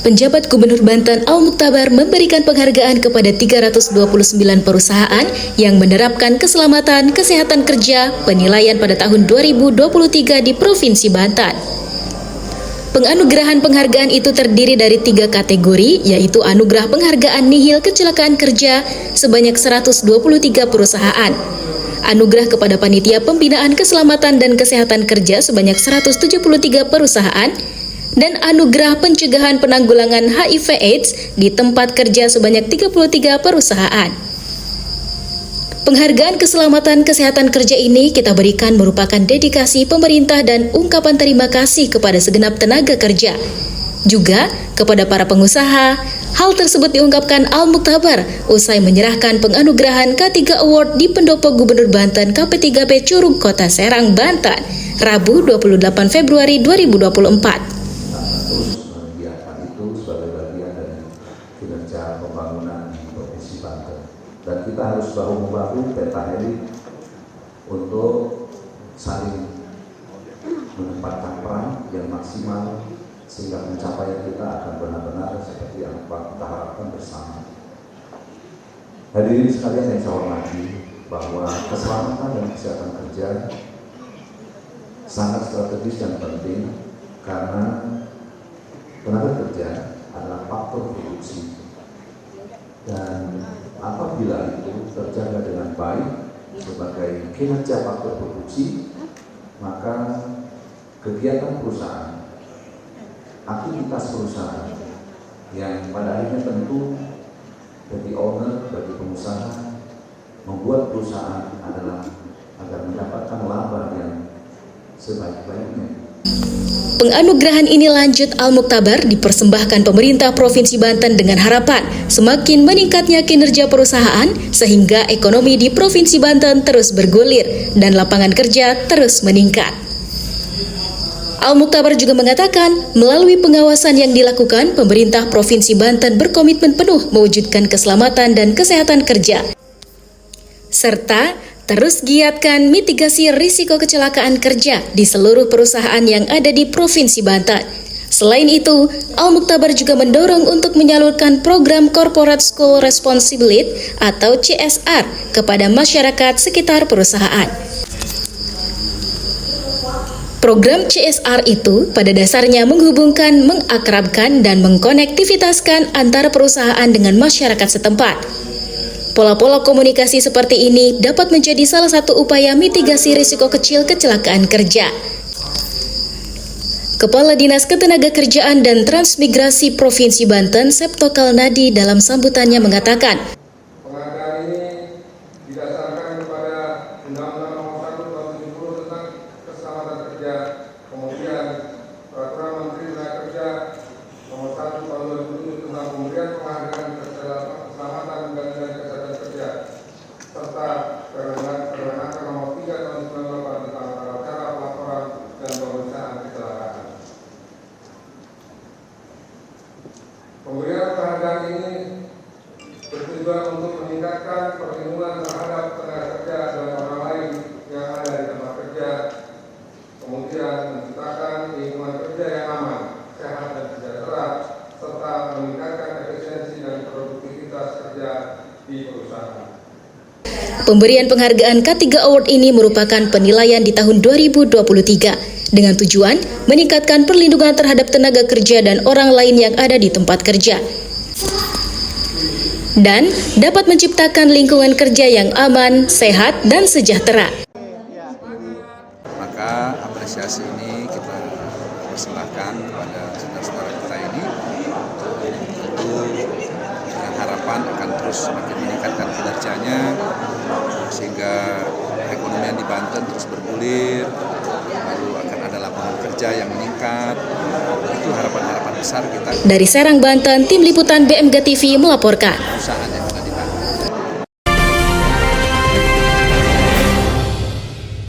Penjabat Gubernur Banten Al Muktabar memberikan penghargaan kepada 329 perusahaan yang menerapkan keselamatan kesehatan kerja penilaian pada tahun 2023 di Provinsi Banten. Penganugerahan penghargaan itu terdiri dari 3 kategori, yaitu Anugerah Penghargaan Nihil Kecelakaan Kerja sebanyak 123 perusahaan, Anugerah kepada Panitia Pembinaan Keselamatan dan Kesehatan Kerja sebanyak 173 perusahaan, dan Anugerah Pencegahan Penanggulangan HIV/AIDS di tempat kerja sebanyak 33 perusahaan. Penghargaan keselamatan kesehatan kerja ini kita berikan merupakan dedikasi pemerintah dan ungkapan terima kasih kepada segenap tenaga kerja. Juga kepada para pengusaha. Hal tersebut diungkapkan Al Muktabar usai menyerahkan penganugerahan K3 Award di Pendopo Gubernur Banten KP3B Curug Kota Serang, Banten, Rabu 28 Februari 2024. Sebagai bagian dari kinerja pembangunan di Provinsi Banten, dan kita harus bahu-membahu petaheli untuk saling menempatkan peran yang maksimal sehingga pencapaian kita akan benar-benar seperti yang kita harapkan bersama. Hadirin sekalian yang saya hormati, bahwa keselamatan dan kesehatan kerja sangat strategis dan penting karena tenaga kerja adalah faktor produksi, dan apabila itu terjaga dengan baik sebagai kinerja faktor produksi, maka kegiatan perusahaan, aktivitas perusahaan yang pada akhirnya tentu bagi owner, bagi pengusaha, membuat perusahaan adalah agar mendapatkan laba yang sebaik-baiknya. Penganugerahan ini lanjut Al Muktabar dipersembahkan pemerintah Provinsi Banten dengan harapan semakin meningkatnya kinerja perusahaan sehingga ekonomi di Provinsi Banten terus bergulir dan lapangan kerja terus meningkat. Al Muktabar juga mengatakan melalui pengawasan yang dilakukan, pemerintah Provinsi Banten berkomitmen penuh mewujudkan keselamatan dan kesehatan kerja, serta terus giatkan mitigasi risiko kecelakaan kerja di seluruh perusahaan yang ada di Provinsi Banten. Selain itu, Al Muktabar juga mendorong untuk menyalurkan program Corporate School Responsibility atau CSR kepada masyarakat sekitar perusahaan. Program CSR itu pada dasarnya menghubungkan, mengakrabkan, dan mengkonektivitaskan antara perusahaan dengan masyarakat setempat. Pola-pola komunikasi seperti ini dapat menjadi salah satu upaya mitigasi risiko kecil kecelakaan kerja. Kepala Dinas Ketenagakerjaan dan Transmigrasi Provinsi Banten, Septo Kalnadi, dalam sambutannya mengatakan, penghargaan ini didasarkan kepada Undang-Undang Nomor 1 Tahun 70 tentang Keselamatan Kerja, kemudian Peraturan Menteri Tenaga Kerja Nomor 1 Tahun 2007 tentang pemberian penghargaan keselamatan dan kesehatan kerja, serta Permenaker Nomor 3 Tahun 98 tentang tata cara pelaporan dan pemeriksaan kecelakaan. Pemberian penghargaan ini bertujuan untuk meningkatkan perlindungan terhadap tenaga kerja dan orang lain yang ada di tempat kerja, kemudian menciptakan lingkungan kerja yang aman, sehat dan sejahtera, serta meningkatkan efisiensi dan produktivitas kerja di perusahaan. Pemberian penghargaan K3 Award ini merupakan penilaian di tahun 2023 dengan tujuan meningkatkan perlindungan terhadap tenaga kerja dan orang lain yang ada di tempat kerja, dan dapat menciptakan lingkungan kerja yang aman, sehat, dan sejahtera. Maka apresiasi ini kita persembahkan kepada saudara-saudara kita ini, tentu dengan harapan akan terus semakin meningkatkan kinerjanya sehingga perekonomian di Banten terus bergulir, lalu akan ada lapangan kerja yang meningkat. Itu harapan-harapan besar kita. Dari Serang, Banten, Tim Liputan BMG TV melaporkan.